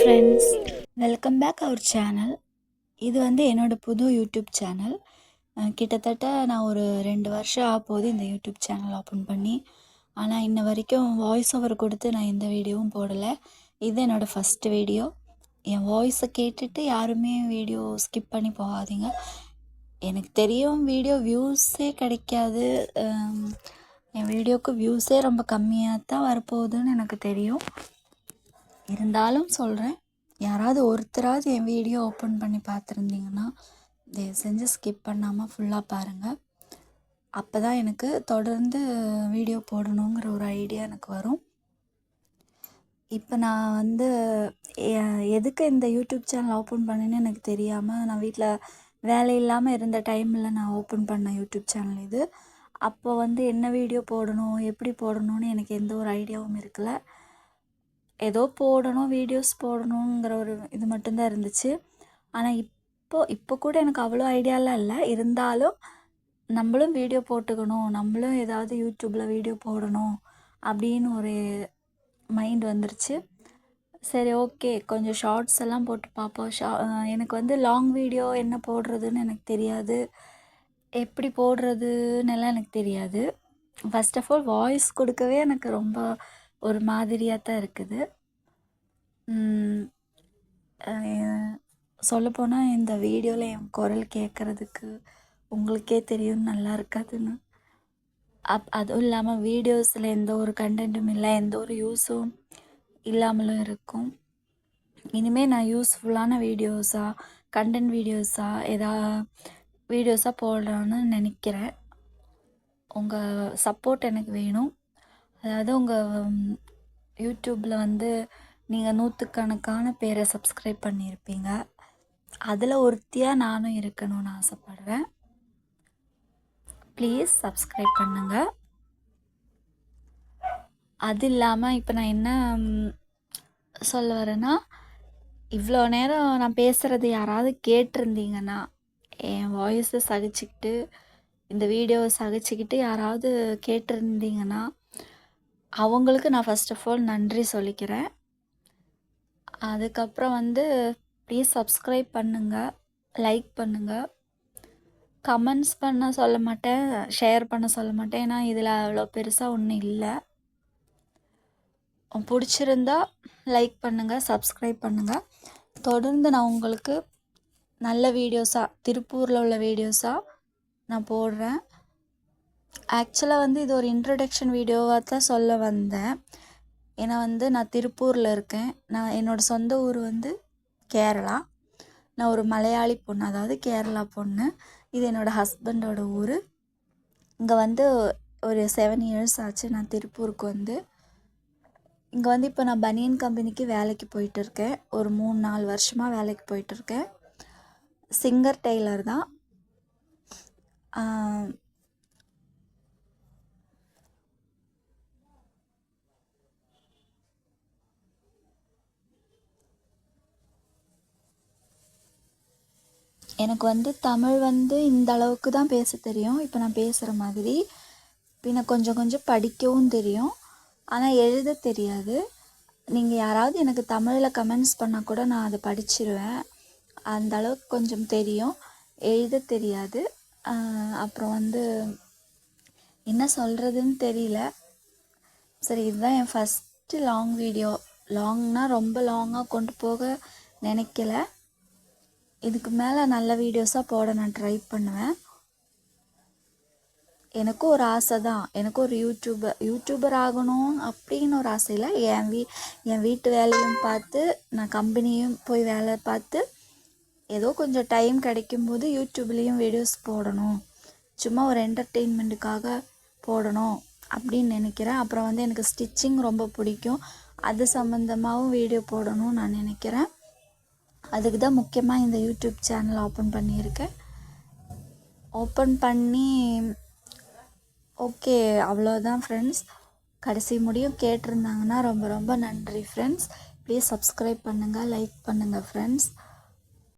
Friends, welcome back our channel. இது வந்து என்னோடய புது யூடியூப் சேனல். கிட்டத்தட்ட நான் ஒரு 2 வருஷம் ஆகப்போகுது இந்த யூடியூப் சேனல் ஓப்பன் பண்ணி. ஆனால் இன்ன வரைக்கும் வாய்ஸ் ஓவர் கொடுத்து நான் எந்த வீடியோவும் போடலை. இது என்னோடய ஃபஸ்ட்டு வீடியோ. என் வாய்ஸை கேட்டுட்டு யாருமே வீடியோ ஸ்கிப் பண்ணி போகாதீங்க. எனக்கு தெரியும் வீடியோ வியூஸே கிடைக்காது. என் வீடியோவுக்கு வியூஸே ரொம்ப கம்மியாக தான் வரப்போகுதுன்னு எனக்கு தெரியும். இருந்தாலும் சொல்கிறேன், யாராவது ஒருத்தராவது என் வீடியோ ஓப்பன் பண்ணி பார்த்துருந்தீங்கன்னா தயவு செஞ்சு ஸ்கிப் பண்ணாமல் ஃபுல்லாக பாருங்கள். அப்போ தான் எனக்கு தொடர்ந்து வீடியோ போடணுங்கிற ஒரு ஐடியா எனக்கு வரும். இப்போ நான் வந்து எதுக்கு இந்த யூடியூப் சேனல் ஓப்பன் பண்ணேன்னு எனக்கு தெரியாமல் நான் வீட்டில் வேலை இல்லாமல் இருந்த டைமில் நான் ஓப்பன் பண்ண யூடியூப் சேனல் இது. அப்போ வந்து என்ன வீடியோ போடணும், எப்படி போடணும்னு எனக்கு எந்த ஒரு ஐடியாவும் இருக்கல. ஏதோ போடணும், வீடியோஸ் போடணுங்கிற ஒரு இது மட்டும்தான் இருந்துச்சு. ஆனால் இப்போ கூட எனக்கு அவ்வளோ ஐடியாலாம் இல்லை. இருந்தாலும் நம்மளும் வீடியோ போட்டுக்கணும், நம்மளும் ஏதாவது யூடியூப்பில் வீடியோ போடணும் அப்படின்னு ஒரு மைண்ட் வந்துருச்சு. சரி, ஓகே, கொஞ்சம் ஷார்ட்ஸ் எல்லாம் போட்டு பார்ப்போம். எனக்கு வந்து லாங் வீடியோ என்ன போடுறதுன்னு எனக்கு தெரியாது, எப்படி போடுறதுன்னு எல்லாம் எனக்கு தெரியாது. ஃபர்ஸ்ட் ஆஃப் ஆல் வாய்ஸ் கொடுக்கவே எனக்கு ரொம்ப ஒரு மாதிரியாக தான் இருக்குது. சொல்லப்போனால் இந்த வீடியோவில் என் குரல் கேட்குறதுக்கு உங்களுக்கே தெரியும் நல்லா இருக்காதுன்னு. அதுவும் இல்லாமல் வீடியோஸில் எந்த ஒரு கண்டென்ட்டும் இல்லை, எந்த ஒரு யூஸும் இல்லாமலும் இருக்கும். இனிமேல் நான் யூஸ்ஃபுல்லான வீடியோஸாக, கண்டென்ட் வீடியோஸாக வீடியோஸாக போடலான்னு நினைக்கிறேன். உங்கள் சப்போர்ட் எனக்கு வேணும். அதாவது உங்கள் யூடியூப்பில் வந்து நீங்கள் 100கணக்கான பேரை சப்ஸ்கிரைப் பண்ணியிருப்பீங்க. அதில் ஒருத்தியாக நானும் இருக்கணும்னு ஆசைப்பட்றேன். ப்ளீஸ் சப்ஸ்கிரைப் பண்ணுங்கள். அது இல்லாமல் இப்போ நான் என்ன சொல்ல வரேன்னா, இவ்வளோ நேரம் நான் பேசுகிறது யாராவது கேட்டிருந்தீங்கன்னா, என் வாய்ஸை சகிச்சுக்கிட்டு, இந்த வீடியோவை சகிச்சுக்கிட்டு யாராவது கேட்டிருந்தீங்கன்னா அவங்களுக்கு நான் ஃபர்ஸ்ட் ஆஃப் ஆல் நன்றி சொல்லிக்கிறேன். அதுக்கப்புறம் வந்து ப்ளீஸ் சப்ஸ்கிரைப் பண்ணுங்கள், லைக் பண்ணுங்கள். கமெண்ட்ஸ் பண்ண சொல்ல மாட்டேன், ஷேர் பண்ண சொல்ல மாட்டேன். ஏன்னா இதில் அவ்வளோ பெருசாக ஒன்றும் இல்லை. பிடிச்சிருந்தா லைக் பண்ணுங்கள், சப்ஸ்கிரைப் பண்ணுங்கள். தொடர்ந்து நான் உங்களுக்கு நல்ல வீடியோஸாக, திருப்பூரில் உள்ள வீடியோஸாக நான் போடுறேன். ஆக்சுவலாக வந்து இது ஒரு இன்ட்ரடக்ஷன் வீடியோவாக தான் சொல்ல வந்தேன். ஏன்னா வந்து நான் திருப்பூரில் இருக்கேன். என்னோடய சொந்த ஊர் வந்து கேரளா. நான் ஒரு மலையாளி பொண்ணு, அதாவது கேரளா பொண்ணு. இது என்னோடய ஹஸ்பண்டோட ஊர். இங்கே வந்து ஒரு 7 இயர்ஸ் ஆச்சு நான் திருப்பூருக்கு வந்து. இங்கே வந்து இப்போ நான் பனியன் கம்பெனிக்கு வேலைக்கு போயிட்டுருக்கேன். ஒரு 3-4 வருஷமாக வேலைக்கு போயிட்டுருக்கேன். சிங்கர் டெய்லர் தான். எனக்கு வந்து தமிழ் வந்து இந்த அளவுக்கு தான் பேச தெரியும், இப்போ நான் பேசுகிற மாதிரி. பின்ன கொஞ்சம் கொஞ்சம் படிக்கவும் தெரியும், ஆனால் எழுத தெரியாது. நீங்கள் யாராவது எனக்கு தமிழில் கமெண்ட்ஸ் பண்ணால் கூட நான் அதை படிச்சிருவேன். அந்த அளவுக்கு கொஞ்சம் தெரியும், எழுத தெரியாது. அப்புறம் வந்து என்ன சொல்கிறதுன்னு தெரியல. சரி, இதுதான் என் ஃபஸ்ட்டு லாங் வீடியோ. லாங்னால் ரொம்ப லாங்காக கொண்டு போக நினைக்கல. இதுக்கு மேலே நல்ல வீடியோஸாக போட நான் ட்ரை பண்ணுவேன். எனக்கும் ஒரு ஆசை தான், எனக்கு ஒரு யூடியூபர் ஆகணும் அப்படின்னு ஒரு ஆசை இல்லை. என் வீட்டு வேலையும் பார்த்து, நான் கம்பெனியும் போய் வேலை பார்த்து, ஏதோ கொஞ்சம் டைம் கிடைக்கும்போது யூடியூப்லேயும் வீடியோஸ் போடணும், சும்மா ஒரு என்டர்டெயின்மெண்ட்டுக்காக போடணும் அப்படின்னு நினைக்கிறேன். அப்புறம் வந்து எனக்கு ஸ்டிச்சிங் ரொம்ப பிடிக்கும், அது சம்மந்தமாகவும் வீடியோ போடணும்னு நான் நினைக்கிறேன். அதுக்கு தான் முக்கியமாக இந்த யூடியூப் சேனல் ஓப்பன் பண்ணியிருக்கேன். ஓப்பன் பண்ணி ஓகே, அவ்வளோதான் ஃப்ரெண்ட்ஸ். கடைசி முடியும் கேட்டிருந்தாங்கன்னா ரொம்ப ரொம்ப நன்றி ஃப்ரெண்ட்ஸ். ப்ளீஸ் சப்ஸ்கிரைப் பண்ணுங்கள், லைக் பண்ணுங்கள் ஃப்ரெண்ட்ஸ்.